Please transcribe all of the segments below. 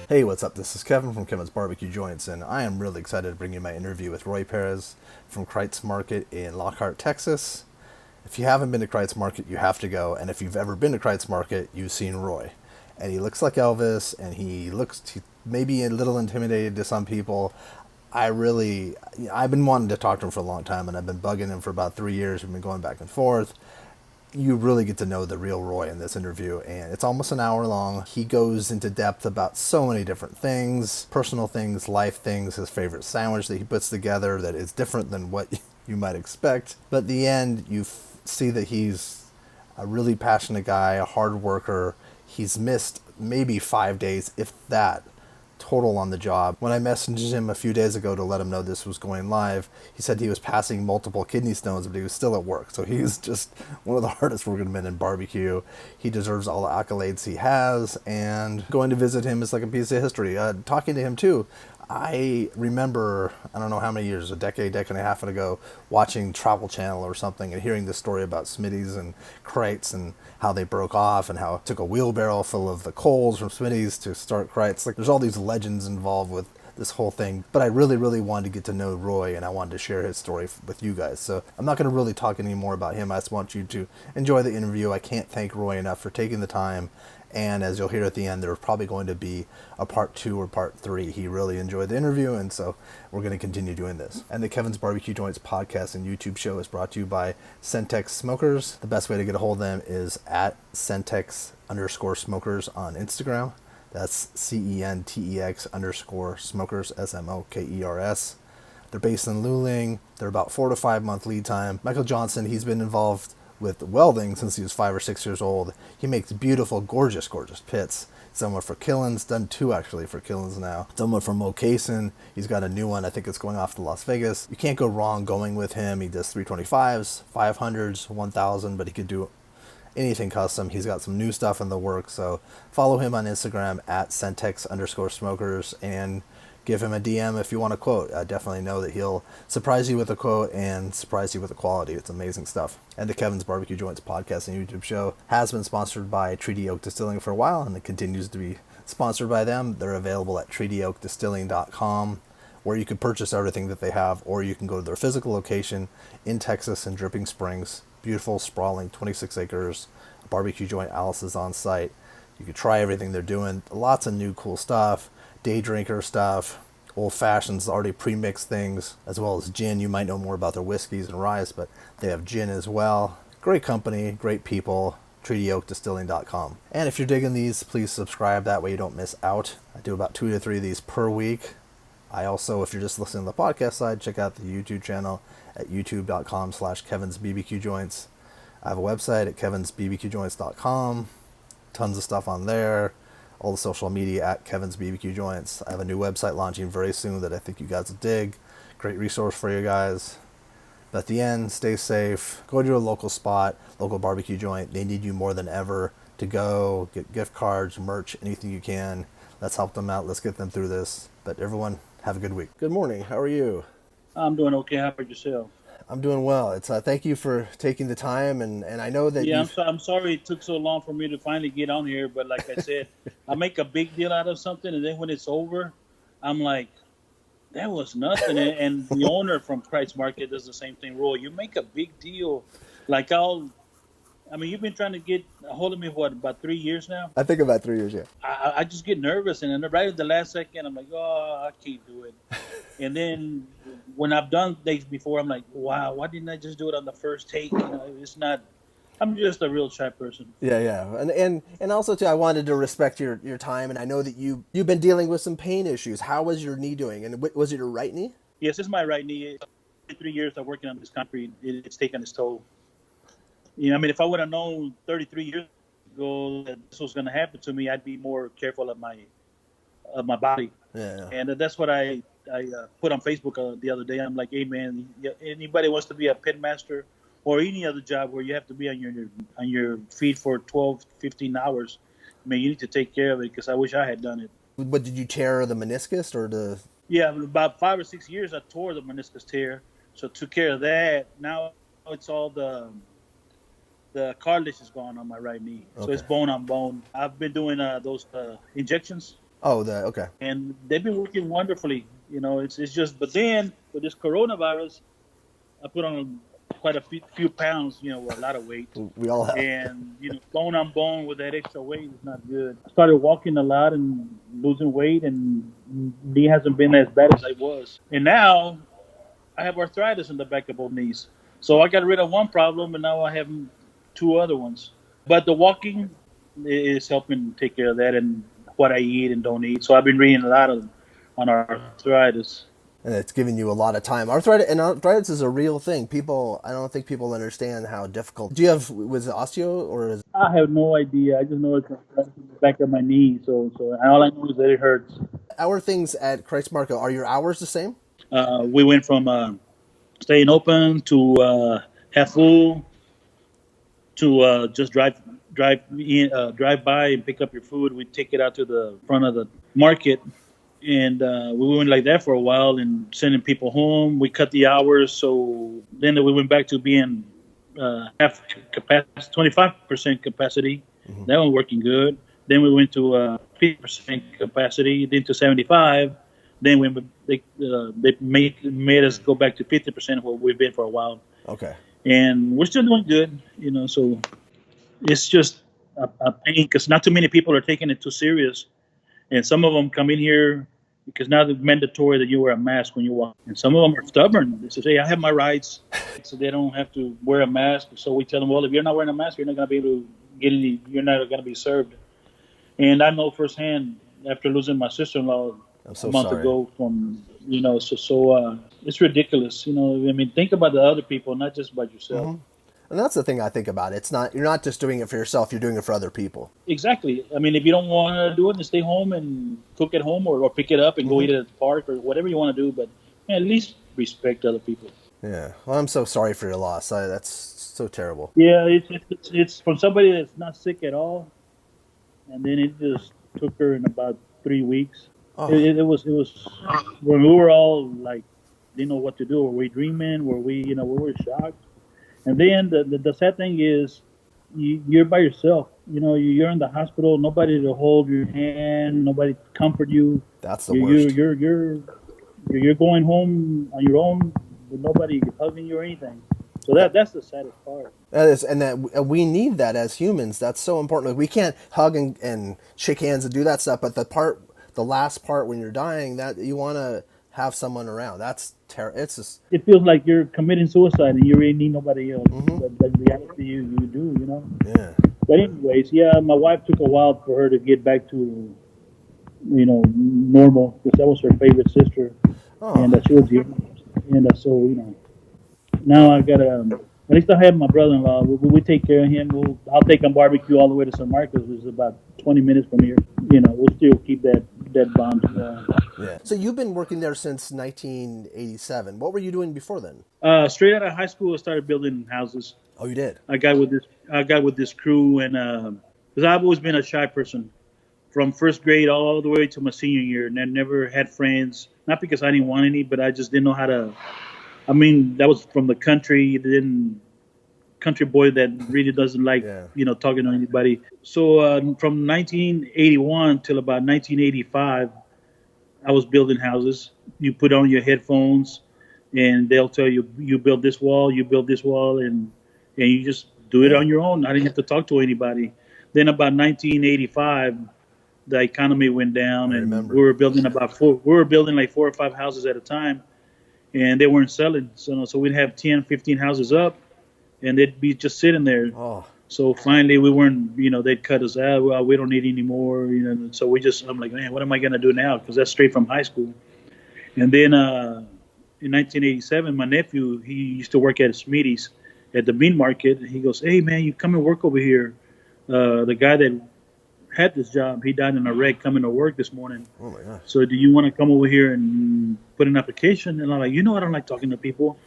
Hey, what's up? This is Kevin from Kevin's Barbecue Joints, and I am really excited to bring you my interview with Roy Perez from Kreuz Market in Lockhart, Texas. If you haven't been to Kreuz Market, you have to go, and if you've ever been to Kreuz Market, you've seen Roy. And he looks like Elvis, and he maybe a little intimidated to some people. I've been wanting to talk to him for a long time, and I've been bugging him for about 3 years. We've been going back and forth. You really get to know the real Roy in this interview, and it's almost an hour long. He goes into depth about so many different things, personal things, life things, his favorite sandwich that he puts together that is different than what you might expect. But at the end, see that he's a really passionate guy, a hard worker. He's missed maybe 5 days, if that, total on the job. When I messaged him a few days ago to let him know this was going live, he said he was passing multiple kidney stones, but he was still at work. So he's just one of the hardest working men in barbecue. He deserves all the accolades he has, and going to visit him is like a piece of history. Talking to him too, I remember, I don't know how many years, a decade and a half ago, watching Travel Channel or something and hearing this story about Smitty's and Kreuz and how they broke off and how it took a wheelbarrow full of the coals from Smitty's to start Kreuz. Like, there's all these legends involved with this whole thing. But I really wanted to get to know Roy, and I wanted to share his story with you guys. So I'm not going to really talk any more about him. I just want you to enjoy the interview. I can't thank Roy enough for taking the time. And as you'll hear at the end, there's probably going to be a part 2 or part 3. He really enjoyed the interview, and so we're going to continue doing this. And the Kevin's Barbecue Joints podcast and YouTube show is brought to you by Centex Smokers. The best way to get a hold of them is at Centex_smokers on Instagram. That's CENTEX_smokers, SMOKERS. They're based in Luling. They're about 4 to 5 month lead time. Michael Johnson, he's been involved with welding since he was 5 or 6 years old. He makes beautiful, gorgeous pits. Done one for Killen's, done 2 actually for Killen's now. Done one for Mo Cason. He's got a new one. I think it's going off to Las Vegas. You can't go wrong going with him. He does 325s, 500s, 1000, but he could do anything custom. He's got some new stuff in the works. So follow him on Instagram at Centex_smokers and give him a DM if you want a quote. I definitely know that he'll surprise you with a quote and surprise you with the quality. It's amazing stuff. And the Kevin's Barbecue Joints podcast and YouTube show has been sponsored by Treaty Oak Distilling for a while, and it continues to be sponsored by them. They're available at treatyoakdistilling.com, where you can purchase everything that they have, or you can go to their physical location in Texas in Dripping Springs. Beautiful, sprawling, 26 acres, a barbecue joint. Alice is on site. You can try everything they're doing. Lots of new cool stuff. Day drinker stuff, old fashions, already pre-mixed things, as well as gin. You might know more about their whiskeys and ryes, but they have gin as well. Great company, great people. TreatyOakDistilling.com. And if you're digging these, please subscribe. That way you don't miss out. I do about 2 to 3 of these per week. I also, if you're just listening to the podcast side, check out the YouTube channel at youtube.com/KevinsBBQJoints. I have a website at kevinsbbqjoints.com. Tons of stuff on there. All the social media at Kevin's BBQ Joints. I have a new website launching very soon that I think you guys will dig. Great resource for you guys. But at the end, stay safe. Go to your local spot, local barbecue joint. They need you more than ever to go. Get gift cards, merch, anything you can. Let's help them out. Let's get them through this. But everyone, have a good week. Good morning. How are you? I'm doing okay. How about yourself? I'm doing well. It's thank you for taking the time, and I know that Yeah, you've... I'm sorry it took so long for me to finally get on here, but like I said, I make a big deal out of something, and then when it's over, I'm like, that was nothing. And the owner from Kreuz Market does the same thing. Roy, you make a big deal. Like you've been trying to get a hold of me, what, about 3 years now? I think about 3 years, yeah. I just get nervous, and then right at the last second, I'm like, oh, I can't do it. And then when I've done dates before, I'm like, wow, why didn't I just do it on the first take? It's not. I'm just a real shy person. Yeah. And also too, I wanted to respect your time, and I know that you've been dealing with some pain issues. How was your knee doing? And was it your right knee? Yes, it's my right knee. 3 years of working on this concrete, it's taken its toll. If I would have known 33 years ago that this was going to happen to me, I'd be more careful of my body. Yeah. And that's what I put on Facebook the other day. I'm like, hey man, anybody wants to be a pit master or any other job where you have to be on your feet for 12, 15 hours, man, you need to take care of it, because I wish I had done it. But did you tear the meniscus or the... Yeah, about 5 or 6 years I tore the meniscus tear, so took care of that. Now it's all the cartilage is gone on my right knee, so Okay. it's bone on bone. I've been doing those injections. Oh, okay. and they've been working wonderfully. It's just, but then with this coronavirus, I put on quite a few pounds, a lot of weight. We all have. And bone on bone with that extra weight is not good. I started walking a lot and losing weight, and knee hasn't been as bad as I was. And now I have arthritis in the back of both knees. So I got rid of one problem, and now I have two other ones. But the walking is helping take care of that and what I eat and don't eat. So I've been reading a lot on arthritis. And it's giving you a lot of time. Arthritis is a real thing. I don't think people understand how difficult. Do you have, was it osteo or is? I have no idea. I just know it's arthritis in the back of my knee. So all I know is that it hurts. Our things at Kreuz Market, are your hours the same? We went from staying open to half full to just drive by and pick up your food. We take it out to the front of the market, and we went like that for a while and sending people home. We cut the hours, so then we went back to being half capacity, 25% capacity. Mm-hmm. That one working good. Then we went to 50% capacity, then to 75. Then they made us go back to 50% where we've been for a while, Okay. and we're still doing good. So it's just a pain because not too many people are taking it too serious, and some of them come in here because now it's mandatory that you wear a mask when you walk, and some of them are stubborn. They say, "Hey, I have my rights," so they don't have to wear a mask. So we tell them, "Well, if you're not wearing a mask, you're not going to be able to get any. You're not going to be served." And I know firsthand after losing my sister-in-law I'm a so month sorry. ago from it's ridiculous. I mean, think about the other people, not just about yourself. Mm-hmm. And that's the thing I think about. You're not just doing it for yourself, you're doing it for other people. Exactly. I mean, if you don't want to do it, then stay home and cook at home, or pick it up and go Mm-hmm. eat it at the park or whatever you want to do. But at least respect other people. Yeah. Well, I'm so sorry for your loss. That's so terrible. Yeah, it's from somebody that's not sick at all, and then it just took her in about 3 weeks. Oh, It was when we were all like, didn't know what to do. Were we dreaming? Were we were shocked. And then the sad thing is, you're by yourself. You're in the hospital. Nobody to hold your hand. Nobody to comfort you. that's the You you worst. you're you're you're going home on your own with nobody hugging you or anything. So that's the saddest part. That is, and that we need that as humans. That's so important. Like, we can't hug and shake hands and do that stuff, but the last part when you're dying, that you want to have someone around. That's terrible. It's just, It feels like you're committing suicide and you really need nobody else. mm-hmm. But in reality, you do. Yeah. But anyways, yeah, my wife took a while for her to get back to normal because that was her favorite sister, Oh, and she was young, and so now I got at least I have my brother-in-law. We take care of him. I'll take him barbecue all the way to San Marcos, which is about 20 minutes from here. We'll still keep that bond. yeah. So you've been working there since 1987. What were you doing before then? Straight out of high school, I started building houses. Oh, you did. I got with this crew, and because I've always been a shy person from first grade all the way to my senior year, and I never had friends. Not because I didn't want any, but I just didn't know how to. I mean, that was from the country. Didn't country boy that really doesn't like Yeah. talking to anybody. So from 1981 till about 1985, I was building houses. You put on your headphones, and they'll tell you, you build this wall, you build this wall, and you just do it Yeah. on your own. I didn't have to talk to anybody. Then about 1985, the economy went down, I and remember. we were building like 4 or 5 houses at a time, and they weren't selling. So we'd have 10, 15 houses up, and they'd be just sitting there. Oh, So finally, we weren't, they'd cut us out. Well, we don't need any more, So I'm like, man, what am I gonna do now? Because that's straight from high school. And then in 1987, my nephew, he used to work at Smitty's at the meat market. And he goes, hey man, you come and work over here. The guy that had this job, he died in a wreck coming to work this morning. oh my gosh. So do you want to come over here and put an application? And I'm like, I don't like talking to people.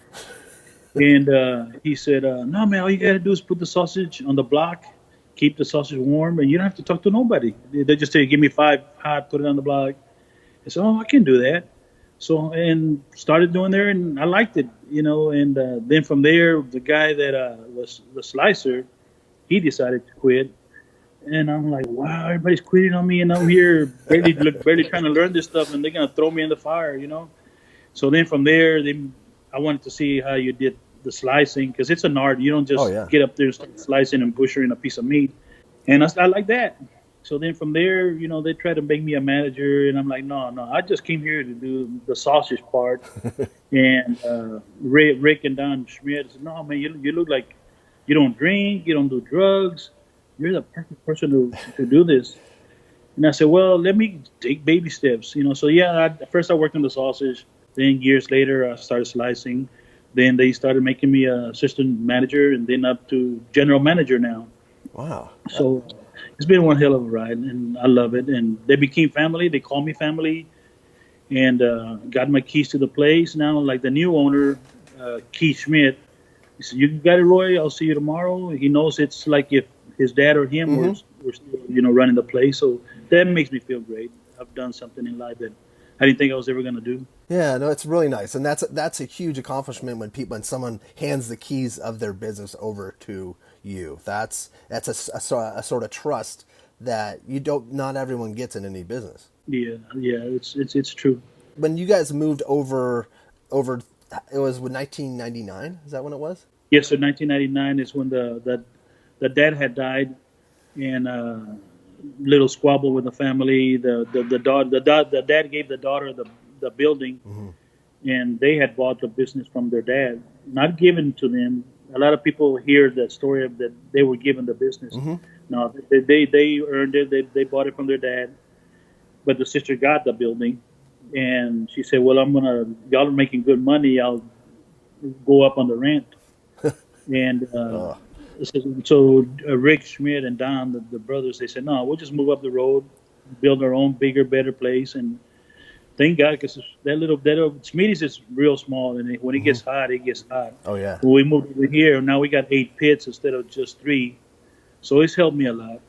And he said, no, man, all you got to do is put the sausage on the block, keep the sausage warm, and you don't have to talk to nobody. They just say, give me 5 hot, put it on the block. I said, oh, I can do that. So, and started doing there, and I liked it, and then from there, the guy that was the slicer, he decided to quit. And I'm like, wow, everybody's quitting on me, and I'm here barely trying to learn this stuff, and they're gonna throw me in the fire, you know. So then from there, I wanted to see how you did the slicing because it's an art. You don't Oh just yeah. get up there and start slicing and butchering a piece of meat. And I like that. So then from there, they try to make me a manager, and I'm like, no, no, I just came here to do the sausage part. And Rick and Don Schmidt said, no, man, you look like you don't drink, you don't do drugs. You're the perfect person to do this. And I said, well, let me take baby steps, So yeah, first I worked on the sausage. Then years later, I started slicing. Then they started making me a assistant manager, and then up to general manager now. Wow. So it's been one hell of a ride, and I love it. And they became family. They call me family, and got my keys to the place now. Like the new owner, Keith Schmidt, he said, "You got it, Roy. I'll see you tomorrow." He knows it's like if his dad or him were still, running the place. So that makes me feel great. I've done something in life that I didn't think I was ever going to do. Yeah, no, it's really nice, and that's a huge accomplishment when someone hands the keys of their business over to you. That's a sort of trust that not everyone gets in any business. Yeah, it's true. When you guys moved over, it was 1999. Is that when it was? Yes, sir. 1999 is when the dad had died, and little squabble with the family. The dad gave the daughter the building, and they had bought the business from their dad, not given to them. A lot of people hear that story of that they were given the business. No, they earned it. They bought it from their dad, but the sister got the building, and she said, "Well, y'all are making good money. I'll go up on the rent." And so Rick Schmidt and Don, the brothers, they said, "No, we'll just move up the road, build our own bigger, better place." And thank God, because that little Smitty's is real small, and when it gets hot, it gets hot. Oh yeah. When we moved over here, now we got 8 pits instead of just 3, so it's helped me a lot.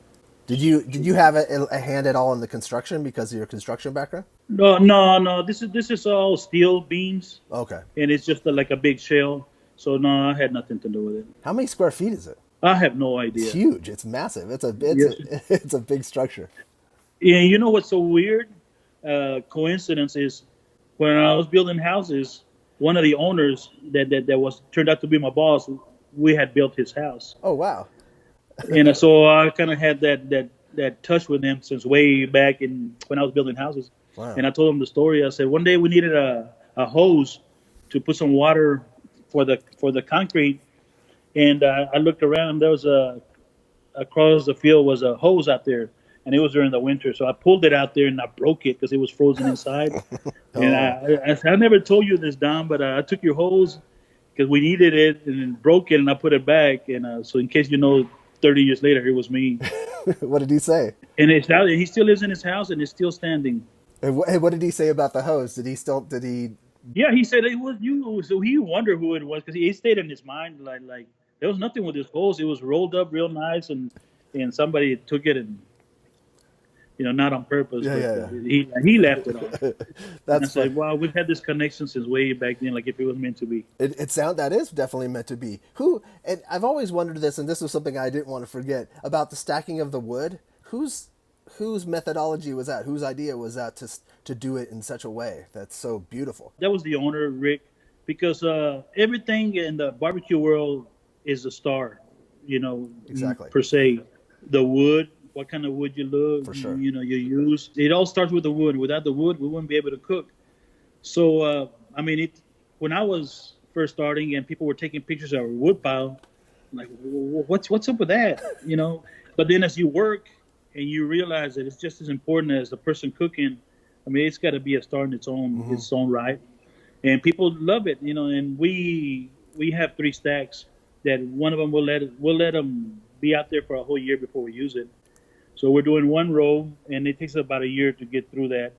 Did you have a hand at all in the construction because of your construction background? No, no, no. This is all steel beams, Okay. and it's just like a big shell. So no, I had nothing to do with it. How many square feet is it? I have no It's idea. huge. It's massive. Yes. It's a big structure. Yeah, you know what's so weird? Coincidence is when I was building houses, one of the owners that was turned out to be my boss, we had built his house, Oh wow. and so I kind of had that touch with him since way back in when I was building houses. Wow. And I told him the story. I said one day we needed a hose to put some water for the concrete, and I looked around. And there was across the field was a hose out there, and it was during the winter. So I pulled it out there and I broke it because it was frozen inside. And I never told you this, Don, but I took your hose because we needed it and then broke it, and I put it back. And so in case 30 years later, it was me. What did he say? And it's out. He still lives in his house, and it's still standing. Hey, what did he say about the hose? Did he? Yeah, he said it was you. So he wondered who it was because he stayed in his mind like there was nothing with this hose. It was rolled up real nice, and somebody took it and not on purpose. Yeah, but yeah. he left it off. And I That's said, fun. wow, we've had this connection since way back then, like if it was meant to be. That is definitely meant to be. Who? And I've always wondered this, and this was something I didn't want to forget about the stacking of the wood. Whose methodology was that? Whose idea was that to do it in such a way that's so beautiful? That was the owner, Rick, because everything in the barbecue world is a star, Exactly. per se. The wood, what kind of wood you look, For sure. you use. It all starts with the wood. Without the wood, we wouldn't be able to cook. So, when I was first starting and people were taking pictures of our wood pile, I'm like, what's up with that? But then as you work and you realize that it's just as important as the person cooking, it's got to be a star in its own right. And people love it, and we have 3 stacks that one of them we'll let them be out there for a whole year before we use it. So we're doing 1 row, and it takes about a year to get through that.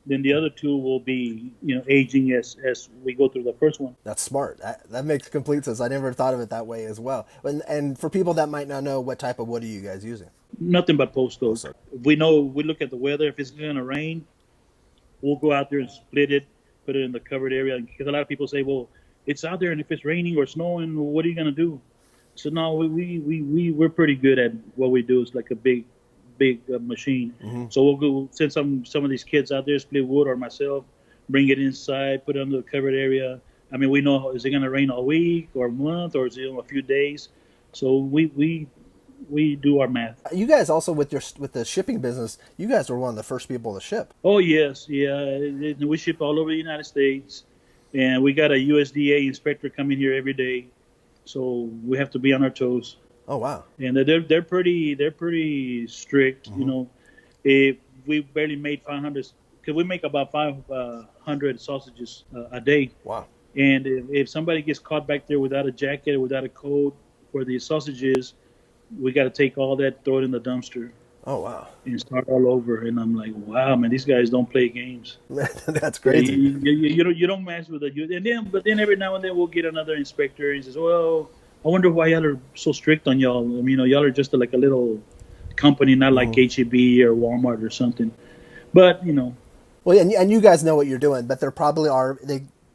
Then the other 2 will be, aging as we go through the first one. That's smart. That makes complete sense. I never thought of it that way as well. And for people that might not know, what type of wood are you guys using? Nothing but post oak. We look at the weather. If it's going to rain, we'll go out there and split it, put it in the covered area. Because a lot of people say, well, it's out there, and if it's raining or snowing, what are you going to do? So no, we're pretty good at what we do. It's like a big big machine. So we'll go send some of these kids out there, split wood, or myself, bring it inside, put it under the covered area. I mean, we know, is it going to rain all week or a month, or is it a few days? So we do our math. You guys also with the shipping business, you guys were one of the first people to ship. Oh yes, yeah. We ship all over the United States, and we got a USDA inspector coming here every day, so we have to be on our toes. Oh wow! And they're pretty strict. You know, if we barely made 500, because we make about 500 sausages a day. Wow! And if somebody gets caught back there without a jacket or without a coat where the sausage is, we got to take all that, throw it in the dumpster. Oh wow! And start all over. And I'm like, wow, man, these guys don't play games. That's crazy. You don't mess with it. But then every now and then we'll get another inspector. And he says, well, I wonder why y'all are so strict on y'all. I mean, y'all are just like a little company, not like H-E-B or Walmart or something. But Well, and you guys know what you're doing, but there probably are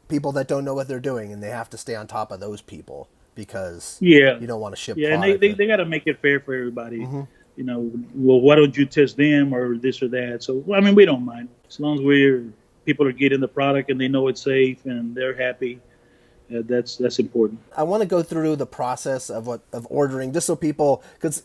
people that don't know what they're doing, and they have to stay on top of those people because you don't want to ship. Yeah, and they got to make it fair for everybody. Well, why don't you test them or this or that? So, I mean, we don't mind as long as people are getting the product and they know it's safe and they're happy. That's important. I want to go through the process of ordering, just so people, because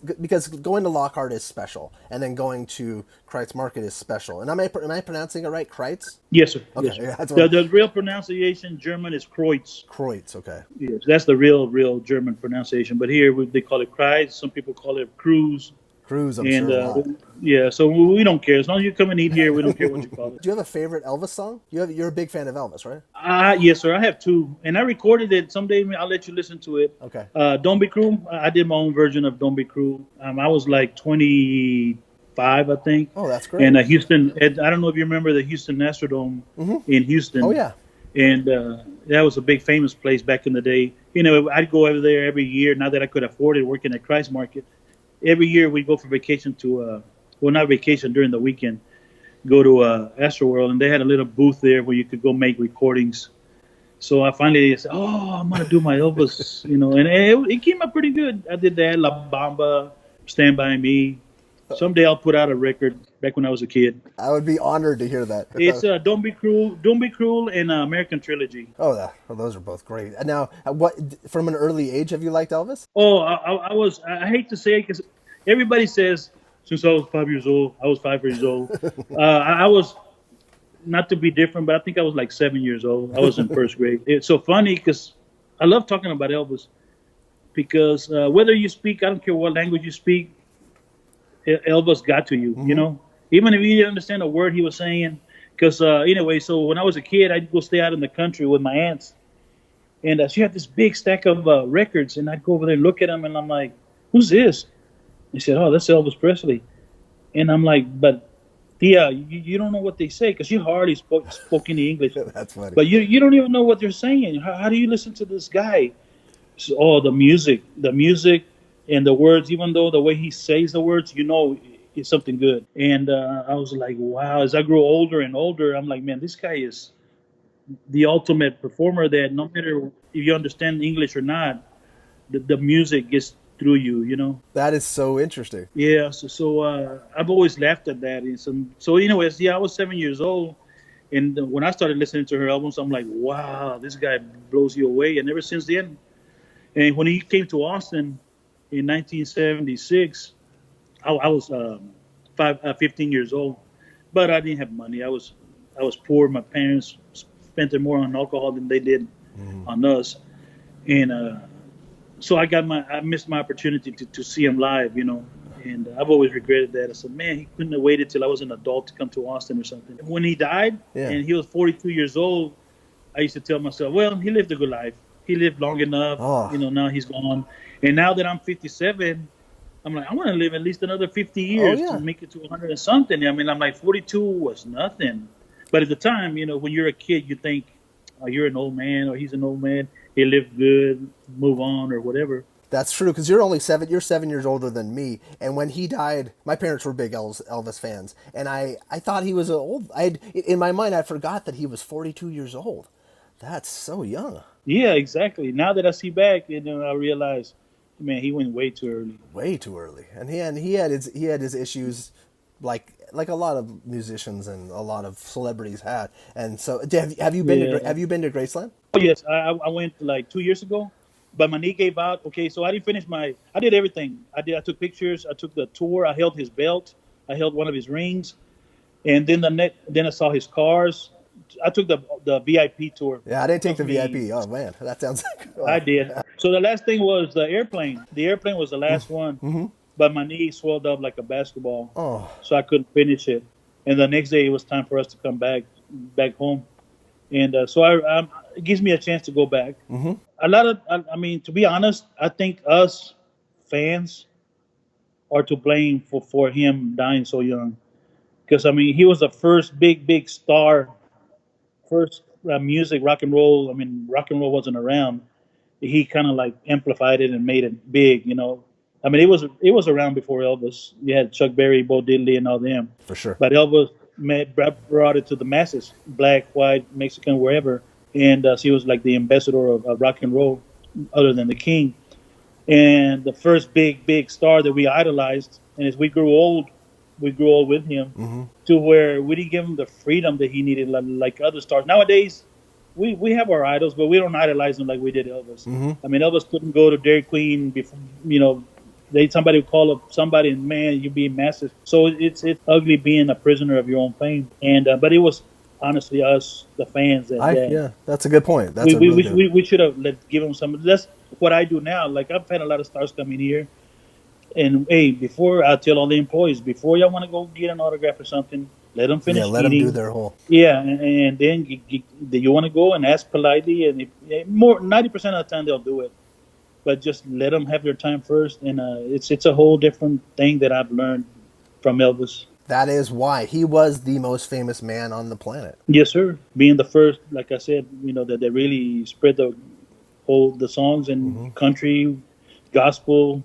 going to Lockhart is special, and then going to Kreuz Market is special. And am I pronouncing it right? Kreuz? Yes, sir. Okay. Yes, sir. Yeah, that's the real pronunciation German is Kreuz. Kreuz. Okay. Yes, that's the real German pronunciation. But here they call it Kreuz. Some people call it Kreuz. Kreuz, I'm sure. Yeah, so we don't care. As long as you come and eat here, we don't care what you call it. Do you have a favorite Elvis song? You're a big fan of Elvis, right? Yes, sir. I have two, and I recorded it. Someday I'll let you listen to it. Okay. Don't Be Cruel. I did my own version of Don't Be Cruel. I was like 25, I think. Oh, that's great. And Houston. I don't know if you remember the Houston Astrodome in Houston. Oh yeah. And that was a big famous place back in the day. I'd go over there every year. Now that I could afford it, working at Kreuz Market. Every year we'd go for vacation to, not vacation, during the weekend, go to Astroworld, and they had a little booth there where you could go make recordings. So I finally said, I'm going to do my Elvis, and it came out pretty good. I did that, La Bamba, Stand By Me. Someday I'll put out a record back when I was a kid. I would be honored to hear that. It's Don't Be Cruel, and American Trilogy. Oh, those are both great. Now, what from an early age have you liked Elvis? Oh, I hate to say it because everybody says since I was 5 years old, I was 5 years old. I was, not to be different, but I think I was like 7 years old. I was in first grade. It's so funny because I love talking about Elvis because whether you speak, I don't care what language you speak, Elvis got to you, even if you didn't understand a word he was saying. Because anyway, so when I was a kid, I'd go stay out in the country with my aunts. And she had this big stack of records, and I'd go over there and look at them, and I'm like, who's this? They said, oh, that's Elvis Presley. And I'm like, but Tia, you don't know what they say because you hardly spoke any English. That's funny. But you don't even know what they're saying. How do you listen to this guy? So, the music and the words, even though the way he says the words, it's something good. And I was like, wow, as I grew older and older, I'm like, man, this guy is the ultimate performer that no matter if you understand English or not, the music gets through you, That is so interesting. Yeah, so I've always laughed at that. So anyways, I was 7 years old, and when I started listening to her albums, I'm like, wow, this guy blows you away. And ever since then, and when he came to Austin in 1976, I was 15 years old, but I didn't have money. I was poor. My parents spent it more on alcohol than they did on us, and so I missed my opportunity to see him live, and I've always regretted that. I said, man, he couldn't have waited till I was an adult to come to Austin or something. When he died and he was 42 years old, I used to tell myself, well, he lived a good life. He lived long enough. Now he's gone. And now that I'm 57, I'm like, I want to live at least another 50 years to make it to 100 and something. I mean, I'm like, 42 was nothing. But at the time, when you're a kid, you think, oh, you're an old man or he's an old man. He lived good, move on or whatever. That's true, because you're only 7. You're 7 years older than me. And when he died, my parents were big Elvis fans, and I thought he was old. In my mind, I forgot that he was 42 years old. That's so young. Yeah, exactly. Now that I see back, I realize, Man, he went way too early. Way too early, and he had his issues, like a lot of musicians and a lot of celebrities had. And so, have you been to Yeah. Have you been to Graceland? Oh yes, I went like 2 years ago, but my knee gave out. Okay, so I didn't finish my. I did everything. I took pictures. I took the tour. I held his belt. I held one of his rings, and then then I saw his cars. I took the VIP tour. Yeah, I didn't take Took the me. VIP. Oh man, that sounds like I did. So the last thing was the airplane. The airplane was the last one, but my knee swelled up like a basketball, oh so I couldn't finish it. And the next day it was time for us to come back home, and so it gives me a chance to go back. A lot of, I mean, to be honest, I think us fans are to blame for him dying so young. Because I mean, he was the first big star, first music rock and roll. I mean, rock and roll wasn't around. He kind of like amplified it and made it big. I mean, it was around before Elvis. You had Chuck Berry, Bo Diddley, and all them. for sure. But Elvis brought it to the masses, black, white, Mexican, wherever. And so he was like the ambassador of rock and roll, other than the king. And the first big star that we idolized. And as we grew old with him to where we didn't give him the freedom that he needed, like other stars. Nowadays, we have our idols, but we don't idolize them like we did Elvis. I mean, Elvis couldn't go to Dairy Queen before, somebody would call up somebody, and man, you'd be massive. So it's ugly being a prisoner of your own fame. And but it was honestly us, the fans, Yeah, that's a good point. That's a really good. we should have give them some. That's what I do now. Like I've had a lot of stars come in here, and hey, before I tell all the employees, before y'all want to go get an autograph or something, let them finish Yeah, let them eating. do their whole. Yeah, and then you want to go and ask politely, and if, more 90% of the time they'll do it, but just let them have their time first. And it's a whole different thing that I've learned from Elvis. That is why he was the most famous man on the planet. Yes, sir. Being the first, like I said, that they really spread the songs and country, gospel,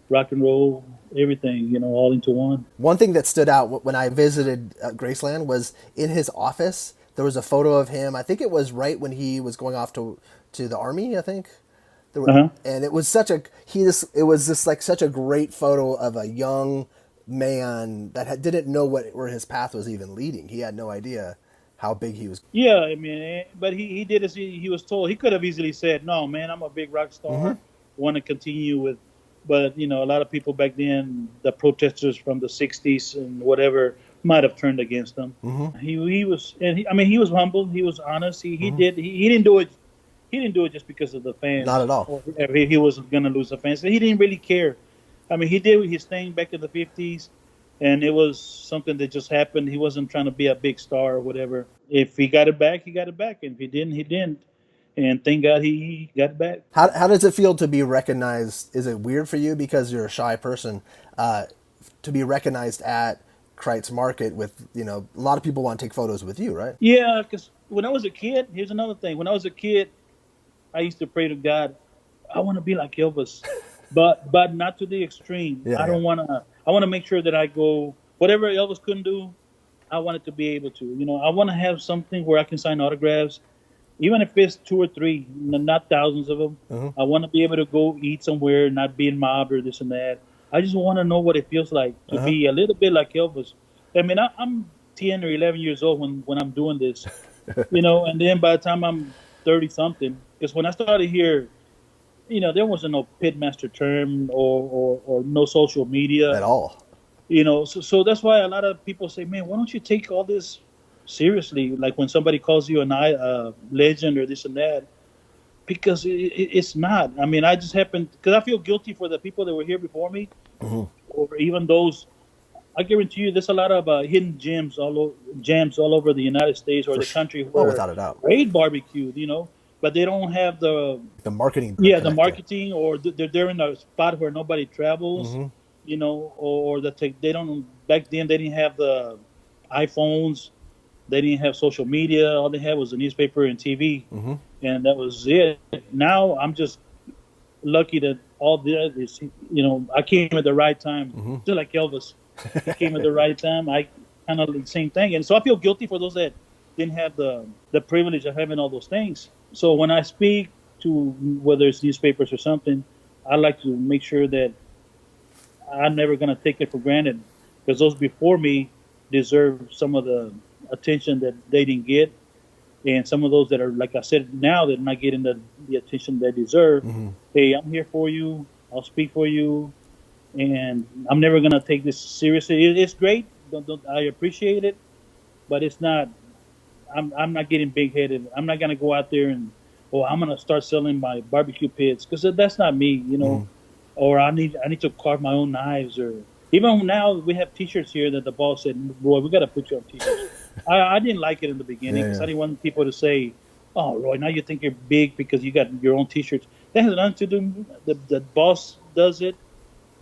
rock and roll, everything, all into one. One thing that stood out when I visited Graceland was in his office. There was a photo of him. I think it was right when he was going off to the army. I think, and it was it was just like such a great photo of a young man that didn't know where his path was even leading. He had no idea how big he was. Yeah, I mean, but he did as he was told. He could have easily said, "No, man, I'm a big rock star. Want to continue with." But a lot of people back then, the protesters from the '60s and whatever, might have turned against him. He was, and he was humble. He was honest. He didn't do it. He didn't do it just because of the fans. Not at all. Or he was going to lose the fans. He didn't really care. I mean, he did his thing back in the '50s, and it was something that just happened. He wasn't trying to be a big star or whatever. If he got it back, he got it back. And if he didn't, he didn't. And thank God he got it back. How does it feel to be recognized? Is it weird for you because you're a shy person to be recognized at Kreuz Market with, a lot of people want to take photos with you, right? Yeah, because when I was a kid, here's another thing. When I was a kid, I used to pray to God, I want to be like Elvis, but not to the extreme. Yeah, I don't want to. I want to make sure that I go whatever Elvis couldn't do. I wanted to be able to. I want to have something where I can sign autographs, even if it's 2 or 3, not thousands of them. I want to be able to go eat somewhere, not being mobbed or this and that. I just want to know what it feels like to be a little bit like Elvis. I mean, I'm 10 or 11 years old when I'm doing this, and then by the time I'm 30 something, because when I started here, there wasn't no pitmaster term or no social media At all. So that's why a lot of people say, man, why don't you take all this seriously? Like when somebody calls you a legend or this and that, because it's not. I mean, I just happen because I feel guilty for the people that were here before me, or even those. I guarantee you, there's a lot of hidden gems all over the United States or the country where without a doubt, great barbecued, but they don't have the marketing. Yeah, the marketing, or they're in a spot where nobody travels, or they don't. Back then, they didn't have the iPhones. They didn't have social media. All they had was the newspaper and TV, and that was it. Now I'm just lucky that all this, I came at the right time, just like Elvis. He came at the right time. I kind of the same thing, and so I feel guilty for those that didn't have the privilege of having all those things. So when I speak to whether it's newspapers or something, I like to make sure that I'm never going to take it for granted because those before me deserve some of the attention that they didn't get. And some of those that are, like I said, now they're not getting the attention they deserve. Mm-hmm. Hey, I'm here for you. I'll speak for you. And I'm never going to take this seriously. It's great. I appreciate it. But it's not, I'm not getting big headed. I'm not going to go out there and, I'm going to start selling my barbecue pits because that's not me, Mm-hmm. Or I need to carve my own knives, or even now we have T-shirts here that the boss said, Roy, we got to put you on T-shirts. I didn't like it in the beginning because I didn't want people to say, oh, Roy, now you think you're big because you got your own T-shirts. That has nothing to do. The boss does it,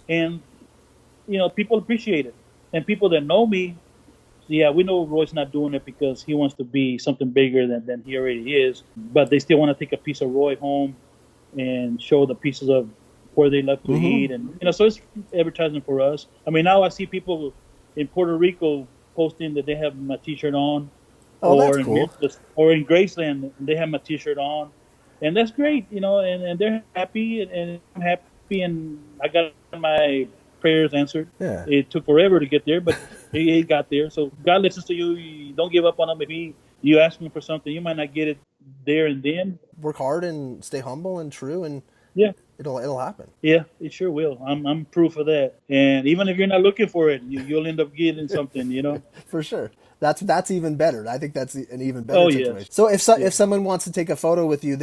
and people appreciate it, and people that know me, yeah, we know Roy's not doing it because he wants to be something bigger than he already is, but they still want to take a piece of Roy home and show the pieces of where they love to eat, and so it's advertising for us. I mean, now I see people in Puerto Rico posting that they have my T-shirt on, Oh, that's cool. or in Graceland they have my T-shirt on, and that's great, and they're happy, and I'm happy, and I got my prayers answered. Yeah. It took forever to get there, but he got there. So God listens to you. You don't give up on him. If you ask him for something, you might not get it there and then. Work hard and stay humble and true, and Yeah. it'll happen. Yeah, it sure will. I'm proof of that. And even if you're not looking for it, you'll end up getting something. For sure. That's even better. I think that's an even better Oh, situation. yes. So if someone wants to take a photo with you,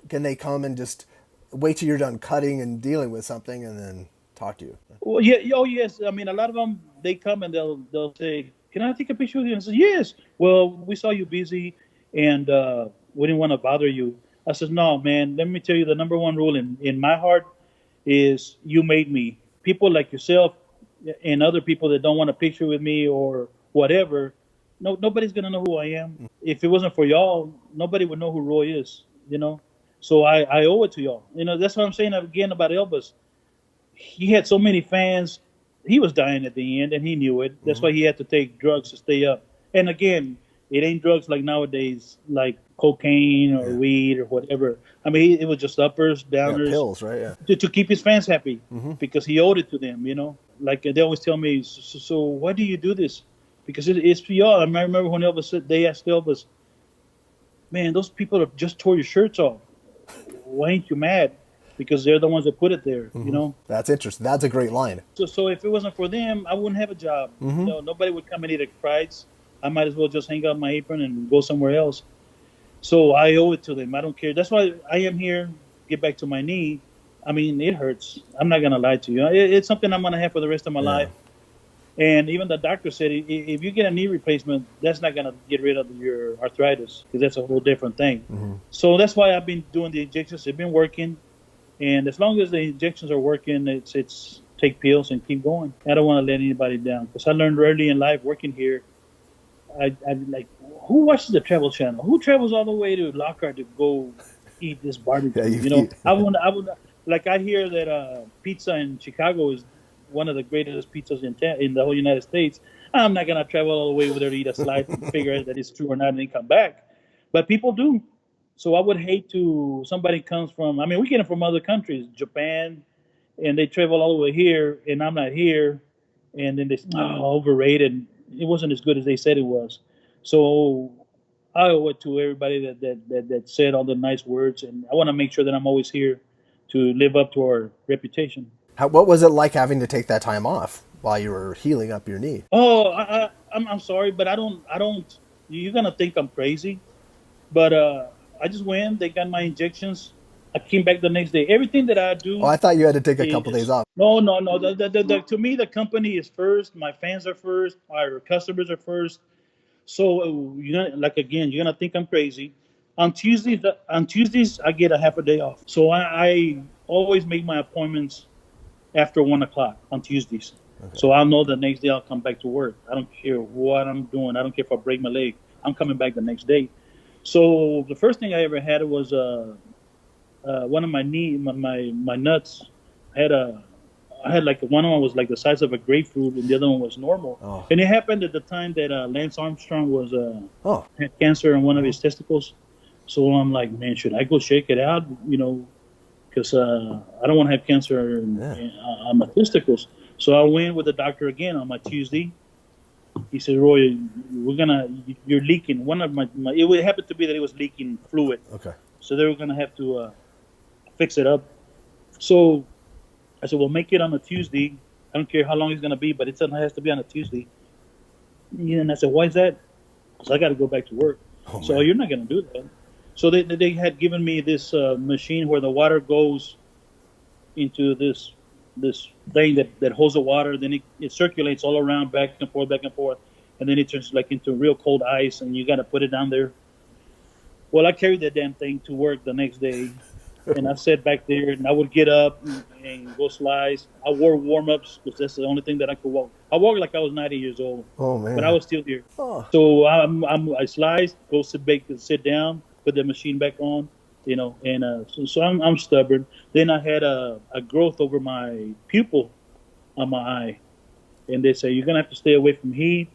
can they come and just wait till you're done cutting and dealing with something and then talk to you? Well, yeah. Oh, yes. I mean, a lot of them, they come and they'll say, "Can I take a picture with you?" And I say, "Yes." Well, we saw you busy, and we didn't want to bother you. I says, "No, man. Let me tell you, the number one rule in my heart is you made me. People like yourself and other people that don't want a picture with me or whatever, nobody's gonna know who I am. If it wasn't for y'all, nobody would know who Roy is. So I owe it to y'all. That's what I'm saying again about Elvis. He had so many fans. He was dying at the end, and he knew it. That's why he had to take drugs to stay up. And again, it ain't drugs like nowadays, like cocaine or weed or whatever. I mean, it was just uppers, downers, pills, right? Yeah. to keep his fans happy because he owed it to them. Like they always tell me, so why do you do this? Because it's for y'all. I remember when Elvis said, they asked Elvis, man, those people have just tore your shirts off. Why ain't you mad? Because they're the ones that put it there. That's interesting. That's a great line. So if it wasn't for them, I wouldn't have a job. Nobody would come and eat at Kreuz. I might as well just hang up my apron and go somewhere else. So I owe it to them. I don't care. That's why I am here. Get back to my knee. I mean, it hurts. I'm not gonna lie to you. It's something I'm gonna have for the rest of my life. And even the doctor said, if you get a knee replacement, that's not gonna get rid of your arthritis because that's a whole different thing. So that's why I've been doing the injections. They've been working. And as long as the injections are working, it's take pills and keep going. I don't want to let anybody down because I learned early in life working here. I'm like, who watches the Travel Channel? Who travels all the way to Lockhart to go eat this barbecue? I would like. I hear that pizza in Chicago is one of the greatest pizzas in the whole United States. I'm not gonna travel all the way over there to eat a slice and figure out that it's true or not and then come back. But people do. So I would hate to somebody comes from. I mean, we get them from other countries, Japan, and they travel all the way here, and I'm not here, and then they overrated. It wasn't as good as they said it was. So I owe it to everybody that said all the nice words, and I want to make sure that I'm always here to live up to our reputation. What was it like having to take that time off while you were healing up your knee? Oh, I'm sorry, but I don't. You're gonna think I'm crazy, but I just went. They got my injections. I came back the next day. Everything that I do. Oh, I thought you had to take a couple days off. No. To me, the company is first. My fans are first. Our customers are first. So like again, you're gonna think I'm crazy. On Tuesdays, I get a half a day off. So I always make my appointments after 1:00 on Tuesdays. Okay. So I'll know the next day I'll come back to work. I don't care what I'm doing. I don't care if I break my leg. I'm coming back the next day. So the first thing I ever had was one of my my nuts. I had like one of them was like the size of a grapefruit, and the other one was normal. Oh. And it happened at the time that Lance Armstrong was had cancer in one of his testicles. So I'm like, man, should I go check it out? because I don't want to have cancer on my testicles. So I went with the doctor again on my Tuesday. He said, Roy, you're leaking. One of it happened to be that it was leaking fluid. Okay. So they were going to have to fix it up. So I said, well, make it on a Tuesday. I don't care how long it's going to be, but it has to be on a Tuesday. And I said, why is that? Because I got to go back to work. So you're not going to do that. So they had given me this machine where the water goes into this thing that holds the water. Then it circulates all around, back and forth, and then it turns like into real cold ice, and you got to put it down there. Well, I carried that damn thing to work the next day, and I sat back there, and I would get up and go slice. I wore warm-ups because that's the only thing that I could walk. I walked like I was 90 years old. Oh man! But I was still here. Oh. So I sliced, go sit down, put the machine back on, and so I'm stubborn. Then I had a growth over my pupil on my eye, and they say you're gonna have to stay away from heat.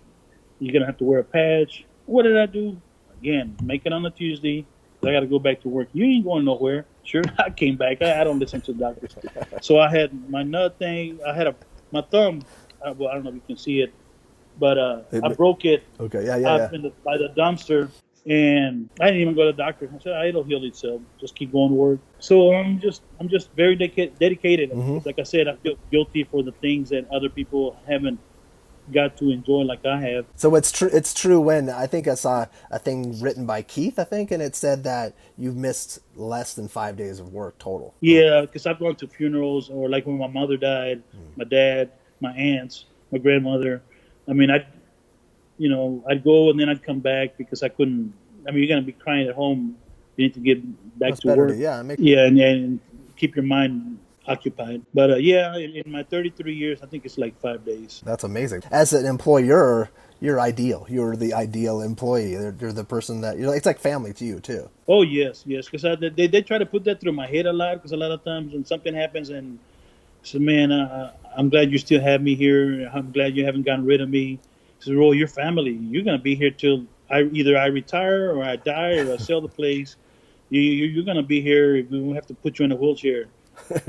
You're gonna have to wear a patch. What did I do? Again, make it on a Tuesday. I got to go back to work. You ain't going nowhere. Sure, I came back. I don't listen to the doctors. So I had my nut thing. I had my thumb. Well, I don't know if you can see it, but I broke it. Okay, yeah. By the dumpster, and I didn't even go to the doctor. I said, it'll heal itself. Just keep going to work. So I'm just very dedicated. Mm-hmm. Like I said, I feel guilty for the things that other people haven't got to enjoy like I have. So it's true when I think I saw a thing written by Keith, I think, and it said that you've missed less than 5 days of work total. Yeah, because I've gone to funerals, or like when my mother died, my dad, my aunts, my grandmother. I mean, I'd go and then I'd come back because I couldn't. I mean, you're gonna be crying at home. You need to get back to work. And keep your mind occupied. But in my 33 years, I think it's like 5 days. That's amazing. As an employer, you're ideal. You're the ideal employee. You're the person that it's like family to you too. Oh yes, because they try to put that through my head a lot. Because a lot of times when something happens, and so man, I'm glad you still have me here. I'm glad you haven't gotten rid of me. So Roy, your family, you're gonna be here till either I retire or I die or I sell the place. You're gonna be here. We won't have to put you in a wheelchair.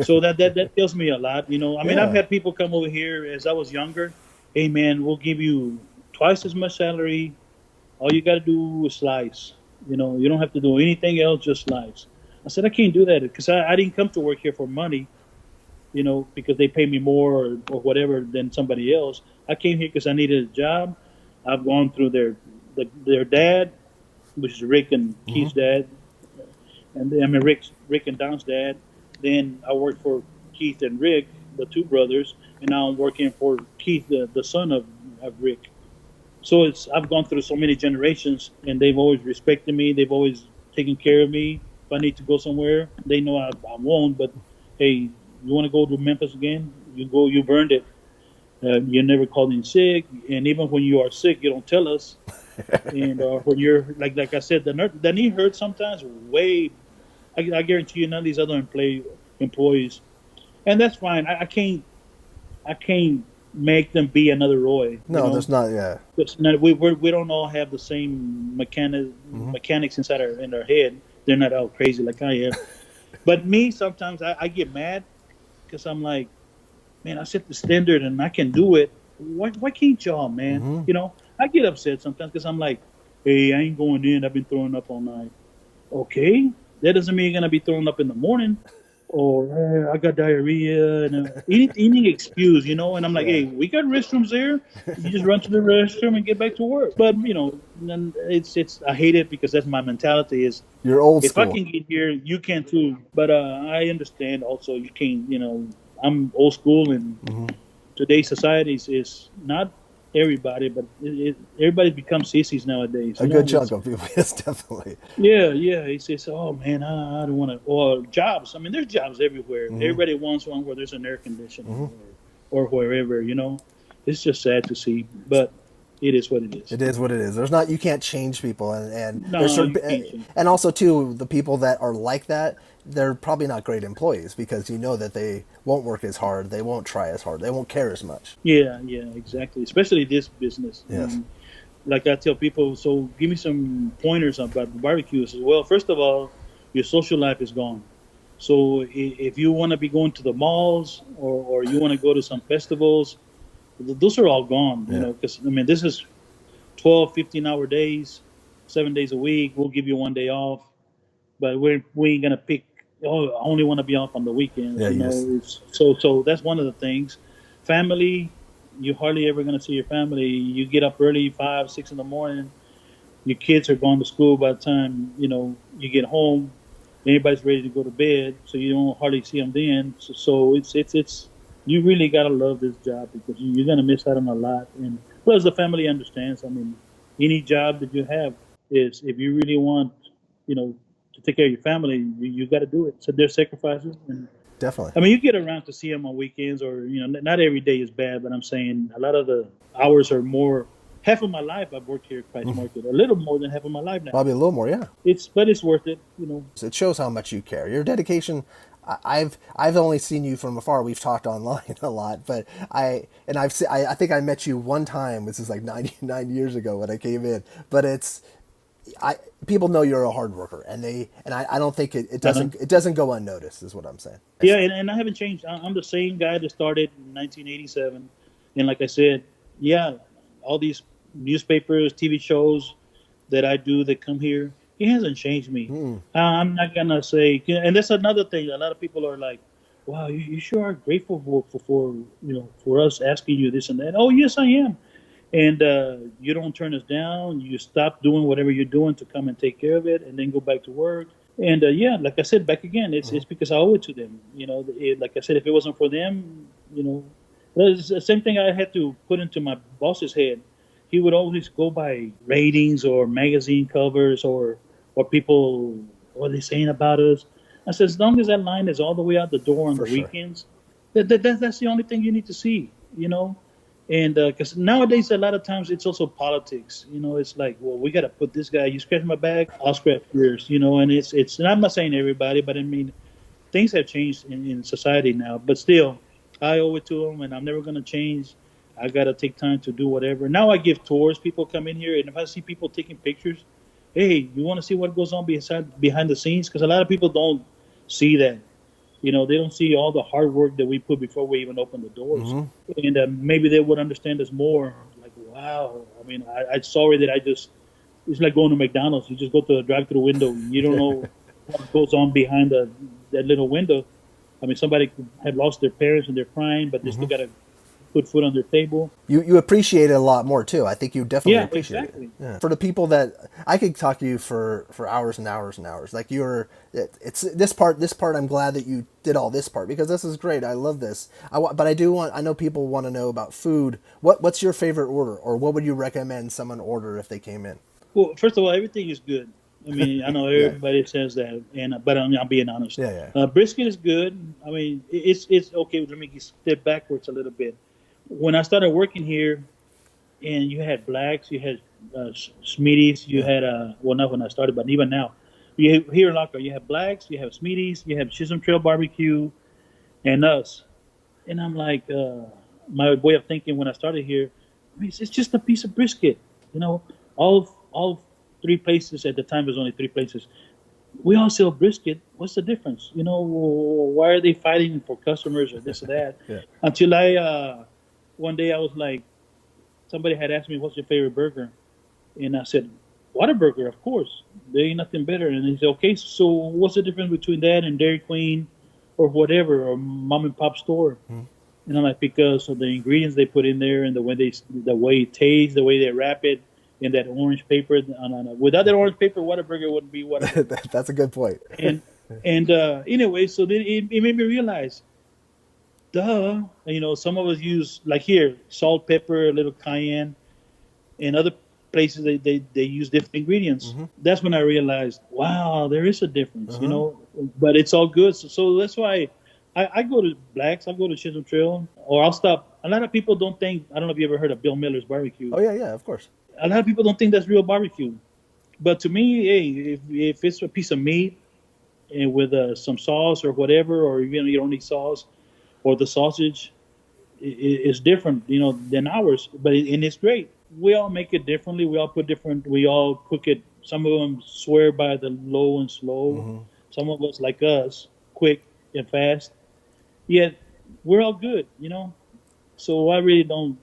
So that tells me a lot, I mean, I've had people come over here as I was younger. Hey, man, we'll give you twice as much salary. All you got to do is slice. You don't have to do anything else, just slice. I said, I can't do that because I didn't come to work here for money, because they pay me more or whatever than somebody else. I came here because I needed a job. I've gone through their dad, which is Rick and Keith's dad, and Rick and Don's dad. Then I worked for Keith and Rick, the two brothers, and now I'm working for Keith, the son of Rick. So I've gone through so many generations, and they've always respected me. They've always taken care of me. If I need to go somewhere, they know I won't. But hey, you want to go to Memphis again? You go. You've earned it. You never called in sick, and even when you are sick, you don't tell us. And when you're like I said, the knee hurts sometimes way. I guarantee you, none of these other employees, and that's fine. I can't make them be another Roy. No, there's not. Yeah, we don't all have the same mechanics inside in our head. They're not all crazy like I am. But me, sometimes I get mad because I'm like, man, I set the standard and I can do it. Why can't y'all, man? I get upset sometimes because I'm like, hey, I ain't going in. I've been throwing up all night. Okay. That doesn't mean you're going to be throwing up in the morning or I got diarrhea and anything excuse, and I'm like, hey, we got restrooms there. You just run to the restroom and get back to work. But, it's I hate it because that's my mentality is you're old school. If I can get here, you can too. But I understand also you can't, I'm old school and today's society is not everybody, but everybody becomes sissies nowadays. A good chunk of people, yes, definitely. Yeah. He says, "Oh man, I don't want to." Or jobs. I mean, there's jobs everywhere. Everybody wants one where there's an air conditioner or wherever. It's just sad to see, but it is what it is. It is what it is. There's not. You can't change people, and no, there's certain, you can't change. And also too, the people that are like that, they're probably not great employees because that they won't work as hard, they won't try as hard, they won't care as much. Yeah, exactly. Especially this business. Yes. Like I tell people, so give me some pointers about the barbecues as well. First of all, your social life is gone. So if you want to be going to the malls or you want to go to some festivals, those are all gone, Yeah. because I mean, this is 12, 15-hour days, 7 days a week. We'll give you one day off, but we ain't gonna pick. Oh, I only want to be off on the weekends. Yeah, you just So that's one of the things. Family, you hardly ever gonna see your family. You get up early, 5, 6 in the morning. Your kids are gone to school by the time you get home. Everybody's ready to go to bed, so you don't hardly see them then. So it's you really gotta love this job because you're gonna miss out on a lot. And plus, the family understands. I mean, any job that you have is if you really want, to take care of your family, you got to do it. So there's sacrifices, and definitely. I mean, you get around to see them on weekends, or not every day is bad. But I'm saying a lot of the hours are more. Half of my life I've worked here at Kreuz Market. A little more than half of my life now. Probably a little more, yeah. But it's worth it. It shows how much you care. Your dedication. I've only seen you from afar. We've talked online a lot, but I think I met you one time. This is like 99 years ago when I came in. But people know you're a hard worker, and I don't think it doesn't go unnoticed. Is what I'm saying. Yeah, and I haven't changed. I'm the same guy that started in 1987, and like I said, yeah, all these newspapers, TV shows that I do that come here, it hasn't changed me. I'm not gonna say, and that's another thing. A lot of people are like, "Wow, you sure are grateful for us asking you this and that." Oh, yes, I am. And you don't turn us down. You stop doing whatever you're doing to come and take care of it, and then go back to work. And yeah, like I said, back again, it's because I owe it to them. Like I said, if it wasn't for them, it's the same thing I had to put into my boss's head. He would always go by ratings or magazine covers or people, what are they saying about us. I said, as long as that line is all the way out the door on For the sure. weekends, that's the only thing you need to see. And because nowadays, a lot of times it's also politics. It's like, well, we got to put this guy. You scratch my back, I'll scratch yours. And it's. And I'm not saying everybody, but I mean, things have changed in society now. But still, I owe it to them, and I'm never going to change. I got to take time to do whatever. Now I give tours. People come in here, and if I see people taking pictures, hey, you want to see what goes on behind the scenes? Because a lot of people don't see that. They don't see all the hard work that we put before we even open the doors. And maybe they would understand us more. Like, wow. I mean, I'm sorry that it's like going to McDonald's. You just go to the drive-through window. You don't know what goes on behind that little window. I mean, somebody could have lost their parents and they're crying, but they still got to put food on their table. You appreciate it a lot more too. I think you definitely appreciate exactly. it. Yeah. For the people that I could talk to you for hours and hours and hours. Like it's this part. I'm glad that you did all this part because this is great. I love this. But I know people want to know about food. What's your favorite order, or what would you recommend someone order if they came in? Well, first of all, everything is good. I mean, I know everybody says that, but I'm being honest. Yeah. Brisket is good. I mean, it's okay. Let me step backwards a little bit. When I started working here, and you had blacks, you had Smeaties, you had well, not when I started, but even now, here in Lockhart, you have blacks, you have Smeaties, you have Chisholm Trail Barbecue, and us. And I'm like, my way of thinking when I started here, I mean, it's just a piece of brisket, all three places at the time. There's only three places. We all sell brisket. What's the difference? Why are they fighting for customers or this or that? Yeah. Until one day I was like, somebody had asked me, what's your favorite burger? And I said, Whataburger, of course. There ain't nothing better. And he said, okay, so what's the difference between that and Dairy Queen or whatever, or mom and pop store? And I'm like, because of the ingredients they put in there and the way it tastes, the way they wrap it in that orange paper. Without that orange paper, Whataburger wouldn't be Whataburger. That's a good point. And anyway, so then it made me realize, duh, some of us use, like here, salt, pepper, a little cayenne, and other places they use different ingredients. That's when I realized, wow, there is a difference, but it's all good. So that's why I go to Blacks, I go to Chisholm Trail, or I'll stop. A lot of people don't think, I don't know if you ever heard of Bill Miller's barbecue. Oh yeah, of course. A lot of people don't think that's real barbecue. But to me, hey, if it's a piece of meat and with some sauce or whatever, or even you don't need sauce, or the sausage is different, than ours. But it's great. We all make it differently. We all cook it. Some of them swear by the low and slow. Some of us, like us, quick and fast. Yet we're all good, So I really don't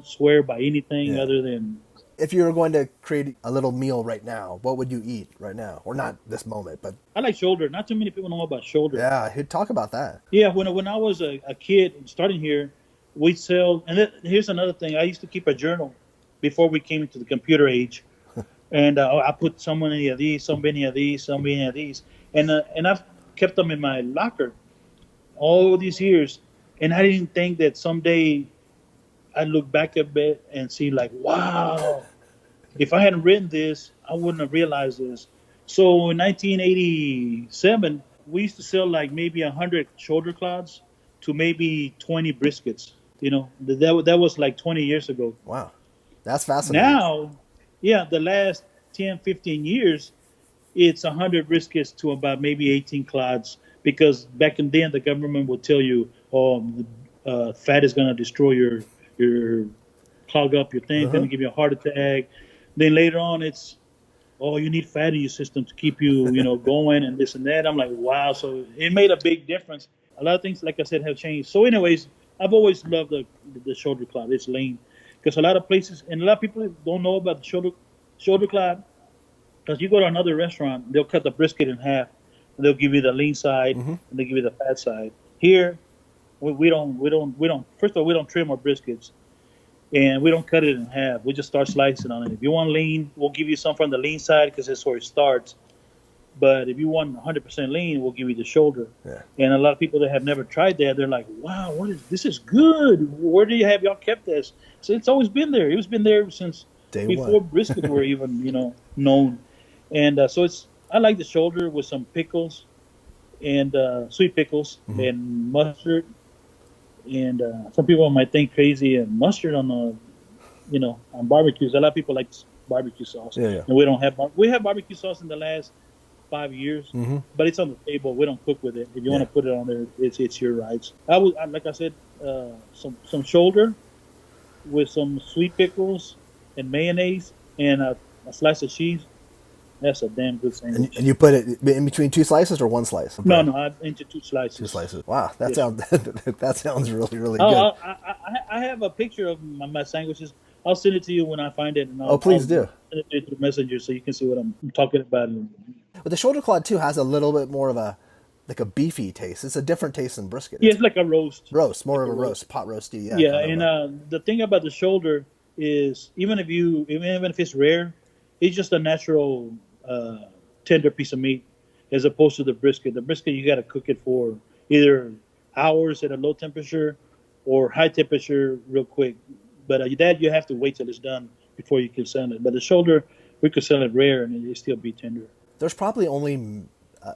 swear by anything Yeah. other than If you were going to create a little meal right now, what would you eat right now? Or not this moment, but I like shoulder. Not too many people know about shoulder. yeah, he'd talk about that. Yeah, when I was a kid starting here, we'd sell. And here's another thing: I used to keep a journal before we came into the computer age, and I put so many of these, so many of these, so many of these, and I've kept them in my locker all these years, and I didn't think that someday I'd look back a bit and see like, wow, if I hadn't written this, I wouldn't have realized this. So in 1987, we used to sell like maybe 100 shoulder clods to maybe 20 briskets. That was like 20 years ago. Wow. That's fascinating. Now, yeah, the last 10, 15 years, it's 100 briskets to about maybe 18 clods because back in then the government would tell you, oh, fat is going to destroy your clog up your thing, going to give you a heart attack. Then later on, it's, oh, you need fat in your system to keep you, going and this and that. I'm like, wow. So it made a big difference. A lot of things, like I said, have changed. So anyways, I've always loved the shoulder clod. It's lean. Because a lot of places, and a lot of people don't know about the shoulder clod. Because you go to another restaurant, they'll cut the brisket in half. And they'll give you the lean side, and they give you the fat side. Here, we don't. First of all, we don't trim our briskets. And we don't cut it in half. We just start slicing on it. If you want lean, we'll give you some from the lean side because that's where it starts. But if you want 100% lean, we'll give you the shoulder. Yeah. And a lot of people that have never tried that, they're like, wow, this is good. Where do you have y'all kept this? So it's always been there. It's been there since Day before one. briskets were even, known. And so I like the shoulder with some pickles and sweet pickles and mustard. And some people might think crazy and mustard on on barbecues. A lot of people like barbecue sauce, Yeah. and we don't have. We have barbecue sauce in the last 5 years, but it's on the table. We don't cook with it. If you want to put it on there, it's your rights. Like I said, some shoulder with some sweet pickles and mayonnaise and a slice of cheese. That's a damn good sandwich. And you put it in between two slices or one slice? No, I into two slices. Two slices. Wow, that Yeah. sounds that sounds really really good. I have a picture of my sandwiches. I'll send it to you when I find it. And Please do. I'll send it to you through Messenger so you can see what I'm talking about. But the shoulder clod too has a little bit more of a beefy taste. It's a different taste than brisket. Yeah, it's like a roast. Roast, more of a roast, pot roasty. Yeah. Yeah, and the thing about the shoulder is even if it's rare, it's just a natural tender piece of meat as opposed to the brisket. The brisket you got to cook it for either hours at a low temperature or high temperature real quick. But that you have to wait till it's done before you can sell it. But the shoulder, we could sell it rare and it still be tender. There's probably only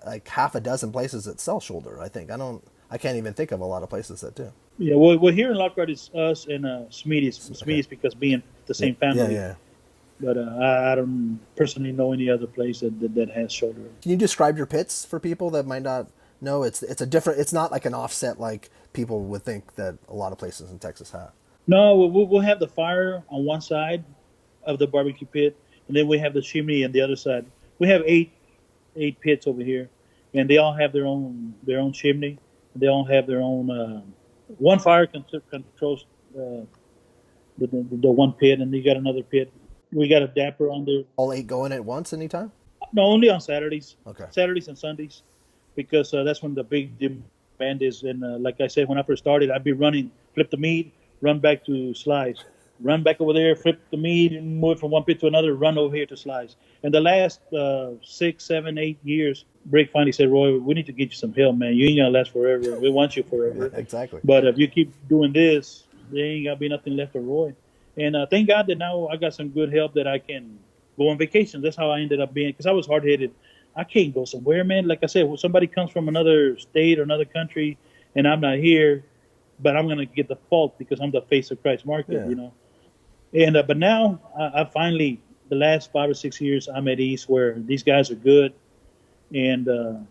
like half a dozen places that sell shoulder. I think I can't even think of a lot of places that do. Yeah, well here in Lockhart it's us and Smeedy's. Smeedy's because being the same family. Yeah. But I don't personally know any other place that has shoulder. Can you describe your pits for people that might not know? It's a different. It's not like an offset like people would think that a lot of places in Texas have. No, we'll have the fire on one side of the barbecue pit, and then we have the chimney on the other side. We have eight pits over here, and they all have their own chimney. They all have their own. One fire controls the one pit, and you got another pit. We got a dapper on there. All 8 going at once anytime? No, only on Saturdays. Okay. Saturdays and Sundays, because that's when the big demand is. And like I said, when I first started, I'd be running, flip the meat, run back to slice, run back over there, flip the meat, and move from one pit to another, run over here to slice. And the last 6, 7, 8 years, Brick finally said, Roy, we need to get you some help, man. You ain't going to last forever. We want you forever. Exactly. But if you keep doing this, there ain't going to be nothing left for Roy. And thank God that now I got some good help that I can go on vacation. That's how I ended up being, because I was hard-headed. I can't go somewhere, man. Like I said, when somebody comes from another state or another country and I'm not here, but I'm going to get the fault because I'm the face of Kreuz Market, And but now I finally, the last 5 or 6 years, I'm at ease where these guys are good, and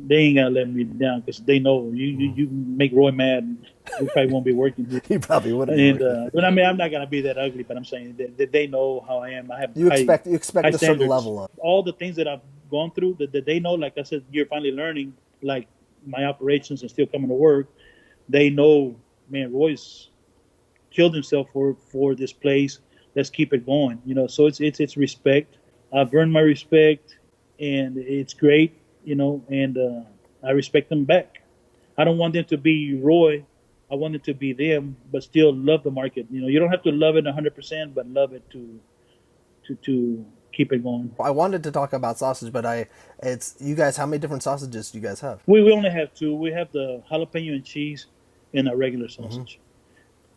they ain't gonna let me down because they know you make Roy mad, we probably won't be working here. He probably wouldn't. And but I mean, I'm not gonna be that ugly, but I'm saying that they know how I am. I have you expect high a certain standards. level of All the things that I've gone through that they know. Like I said, you're finally learning. Like my operations and still coming to work, they know, man, Roy's killed himself for this place. Let's keep it going. So it's respect. I've earned my respect, and it's great. And I respect them back. I don't want them to be Roy. I want it to be them, but still love the market. You don't have to love it 100%, but love it to keep it going. I wanted to talk about sausage, but it's you guys. How many different sausages do you guys have? We only have two. We have the jalapeno and cheese and a regular sausage.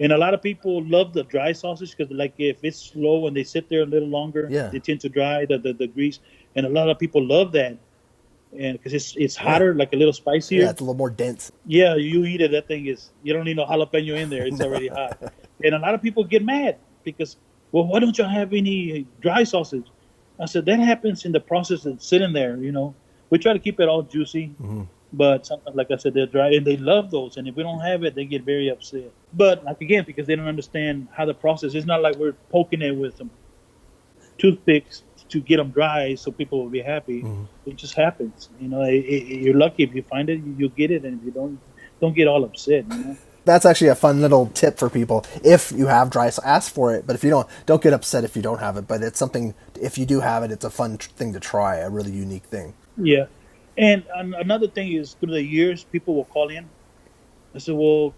And a lot of people love the dry sausage because, like, if it's slow and they sit there a little longer, they tend to dry the grease. And a lot of people love that, and because it's hotter, like a little spicier. Yeah, it's a little more dense. Yeah, you eat it. That thing you don't need no jalapeno in there. It's already hot. And a lot of people get mad because, well, why don't you have any dry sausage? I said that happens in the process of sitting there. We try to keep it all juicy. But sometimes, like I said, they're dry, and they love those. And if we don't have it, they get very upset. But, like, again, because they don't understand how the process, it's not like we're poking it with some toothpicks to get them dry so people will be happy. It just happens. You're lucky if you find it, you'll get it. And if you don't get all upset. That's actually a fun little tip for people. If you have dry, ask for it. But if you don't get upset if you don't have it. But it's something, if you do have it, it's a fun thing to try, a really unique thing. Yeah. And another thing is, through the years, people will call in. I said, well,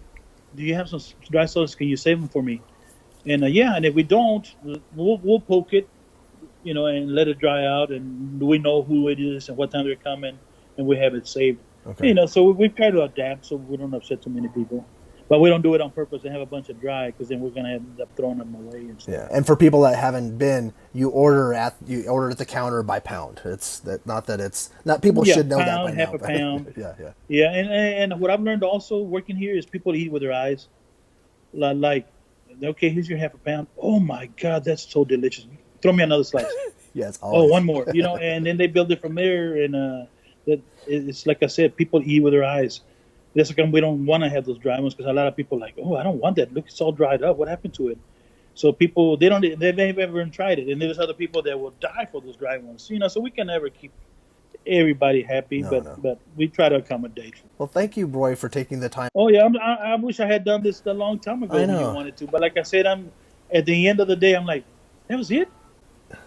do you have some dry sausage? Can you save them for me? And yeah, and if we don't, we'll poke it, and let it dry out. And we know who it is and what time they're coming, and we have it saved. Okay. So we've tried to adapt so we don't upset too many people. But we don't do it on purpose and have a bunch of dry, because then we're going to end up throwing them away and stuff. Yeah, and for people that haven't been, you order at the counter by pound. People should know that by half now. A pound. Yeah. And what I've learned also working here is people eat with their eyes. Like, okay, here's your half a pound. Oh my God, that's so delicious. Throw me another slice. Yes. Oh, one more. And then they build it from there. And it's like I said, people eat with their eyes. That's like we don't want to have those dry ones, because a lot of people are like, oh, I don't want that. Look, it's all dried up. What happened to it? So people, they've never tried it. And there's other people that will die for those dry ones. So we can never keep everybody happy, but we try to accommodate. Well, thank you, Roy, for taking the time. Oh yeah, I wish I had done this a long time ago when you wanted to. But like I said, at the end of the day, I'm like, that was it.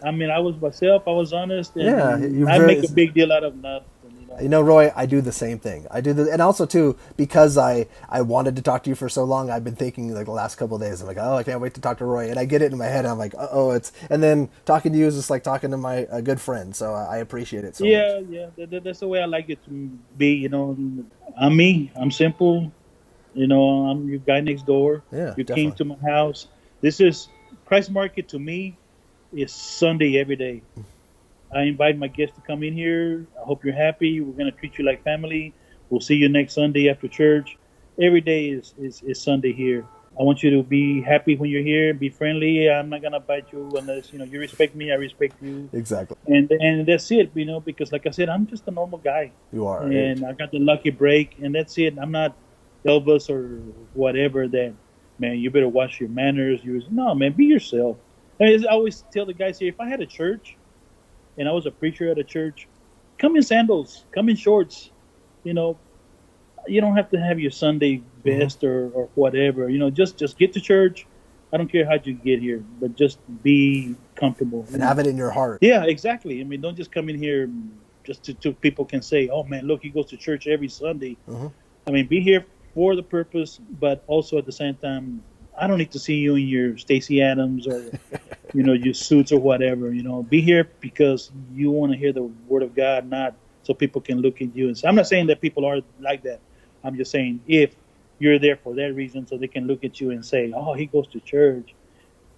I mean, I was myself. I was honest. And I make a big deal out of nothing. Roy, I do the same thing. And also too, because I wanted to talk to you for so long, I've been thinking, like, the last couple of days, I'm like, oh, I can't wait to talk to Roy, and I get it in my head. And I'm like, and then talking to you is just like talking to my good friend. So I appreciate it so much. Yeah, that's the way I like it to be. I'm me. I'm simple. I'm your guy next door. Yeah, you definitely came to my house. This is Kreuz Market to me. Is Sunday every day. I invite my guests to come in here. I hope you're happy. We're going to treat you like family. We'll see you next Sunday after church. Every day is Sunday here. I want you to be happy when you're here. Be friendly. I'm not going to bite you unless, you respect me. I respect you. Exactly. And that's it, because like I said, I'm just a normal guy. You are. And I got the lucky break, and that's it. I'm not Elvis or whatever that, man, you better watch your manners. No, man, be yourself. I always tell the guys here, if I had a church, and I was a preacher at a church, come in sandals, come in shorts. You don't have to have your Sunday best or whatever. Just get to church. I don't care how you get here, but just be comfortable. And have it in your heart. Yeah, exactly. I mean, don't just come in here just to people can say, oh, man, look, he goes to church every Sunday. I mean, be here for the purpose, but also at the same time, I don't need to see you in your Stacey Adams or, your suits or whatever. Be here because you want to hear the word of God, not so people can look at you and say. I'm not saying that people are like that. I'm just saying if you're there for that reason, so they can look at you and say, oh, he goes to church.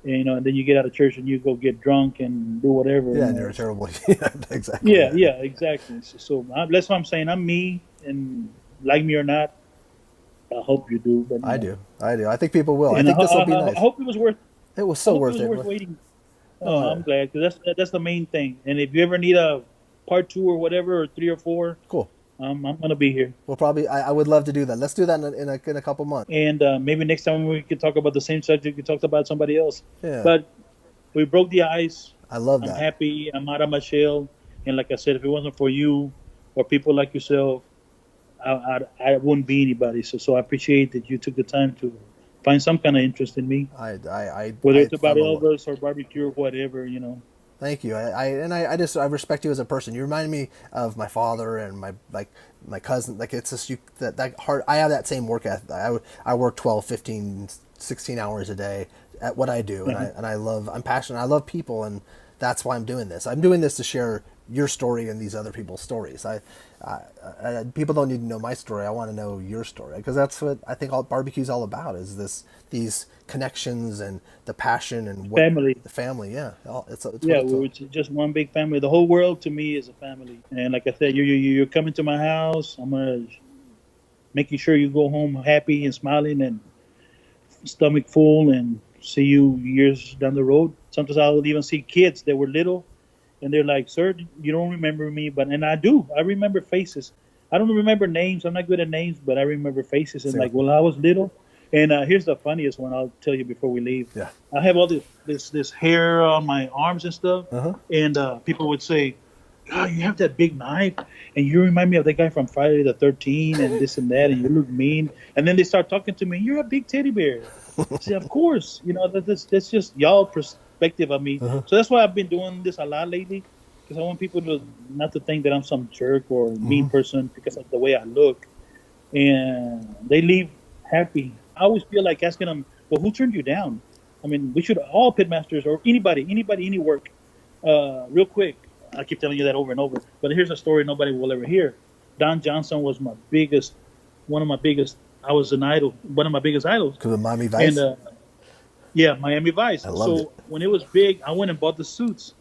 And then you get out of church and you go get drunk and do whatever. Yeah, and you're terrible. Yeah, exactly. Yeah, exactly. So that's what I'm saying. I'm me, and like me or not, I hope you do. But I do. I think people will. And I think this will be nice. I hope it was worth. It was so worth it. It was worth waiting. Oh, I'm glad, because that's the main thing. And if you ever need a part 2 or whatever, or 3 or 4, cool. I'm gonna be here. Well, probably I would love to do that. Let's do that in a couple months. And maybe next time we could talk about the same subject we talked about somebody else. Yeah. But we broke the ice. I love that. I'm happy. I'm out of my shell. And like I said, if it wasn't for you or people like yourself, I wouldn't be anybody. So I appreciate that you took the time to find some kind of interest in me, whether it's about I'm a Elvis or barbecue or whatever, you know. Thank you. I respect you as a person. You remind me of my father and my cousin. Like it's just that hard. I have that same work ethic. I work 12, 15, 16 hours a day at what I do, and I'm passionate. I love people, and that's why I'm doing this. I'm doing this to share your story and these other people's stories. People don't need to know my story. I want to know your story, because that's what I think all barbecue's all about, is these connections and the passion and Family. the family. Yeah, Yeah, we're just one big family. The whole world to me is a family. And like I said, you're coming to my house. I'm gonna making sure you go home happy and smiling and stomach full, and see you years down the road. Sometimes I'll even see kids that were little, and they're like, "Sir, you don't remember me," but and I do. I remember faces. I don't remember names. I'm not good at names, but I remember faces. And like, well, I was little. And here's the funniest one I'll tell you before we leave. Yeah. I have all this hair on my arms and stuff, and people would say, "God, you have that big knife, and you remind me of that guy from Friday the 13th, and this and that, and you look mean." And then they start talking to me. "You're a big teddy bear." I say, "Of course, you know that's just y'all perspective of me." So that's why I've been doing this a lot lately, because I want people to not to think that I'm some jerk or mean person because of the way I look, and they leave happy. I always feel like asking them, "Well, who turned you down?" I mean, we should all pitmasters or anybody, any work. Real quick, I keep telling you that over and over. But here's a story nobody will ever hear. Don Johnson was one of my biggest. I was an idol, one of my biggest idols. Because of Miami Vice. And yeah, Miami Vice. I loved it. When it was big, I went and bought the suits.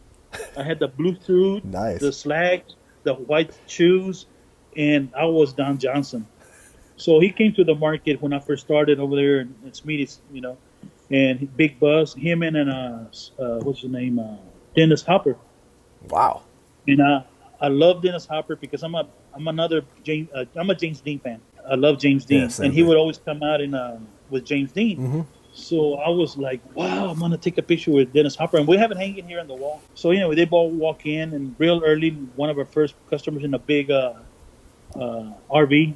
I had the blue suit, Nice. the slacks, the white shoes, and I was Don Johnson. So he came to the market when I first started over there in Smeedy's, you know, and Big Buzz, him and what's his name, Dennis Hopper. Wow. And I love Dennis Hopper because I'm a James Dean fan. I love James Dean, and he would always come out with James Dean. So I was like, wow, I'm gonna take a picture with Dennis Hopper, and we have it hanging here on the wall. So anyway, they both walk in, and real early, one of our first customers in a big RV.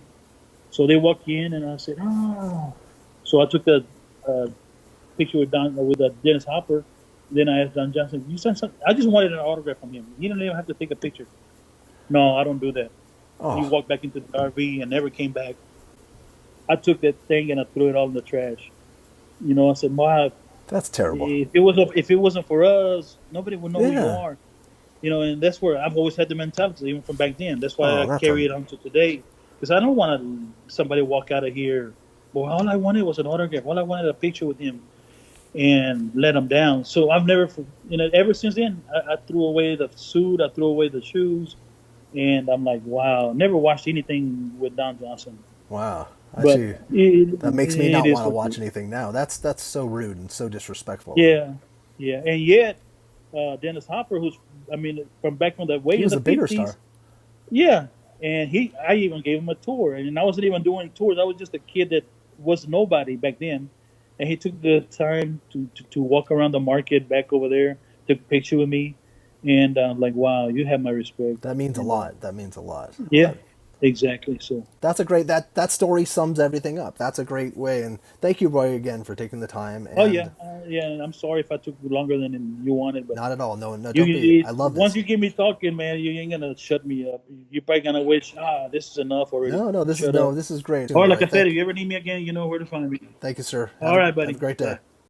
So they walk in, and I said, "Oh." So I took the picture with Dennis Hopper. Then I asked Don Johnson, "You sent something?" I just wanted an autograph from him. You didn't even have to take a picture. No, I don't do that. He walked back into the RV and never came back. I took that thing and I threw it all in the trash. You know, I said, "Wow, that's terrible. If it wasn't for us, nobody would know who you are." You know, and that's where I've always had the mentality, even from back then. That's why I carry it on to today. Because I don't want somebody walk out of here, well, all I wanted was an autograph. All I wanted a picture with him, and let him down. So I've never, ever since then, I threw away the suit. I threw away the shoes. And I'm like, wow, never watched anything with Don Johnson. Wow. That makes me not want to watch anything now. That's so rude and so disrespectful. Yeah. Yeah. And yet, Dennis Hopper, from back on the way he was a bigger star. Yeah. And I even gave him a tour, and I wasn't even doing tours. I was just a kid that was nobody back then, and he took the time to walk around the market back over there, took a picture with me, and I'm like, wow, you have my respect. That means a lot. That means a lot. Yeah, exactly. So that's a great that story sums everything up. That's a great way, and thank you, Roy, again for taking the time. And and I'm sorry if I took longer than you wanted, but not at all. No, don't be. I love this. Once you get me talking, man, you ain't gonna shut me up. You're probably gonna wish, this is enough already. This is great. Or like I said, if you ever need me again, you know where to find me. Thank you, sir. All right, buddy. Have a great day. Bye.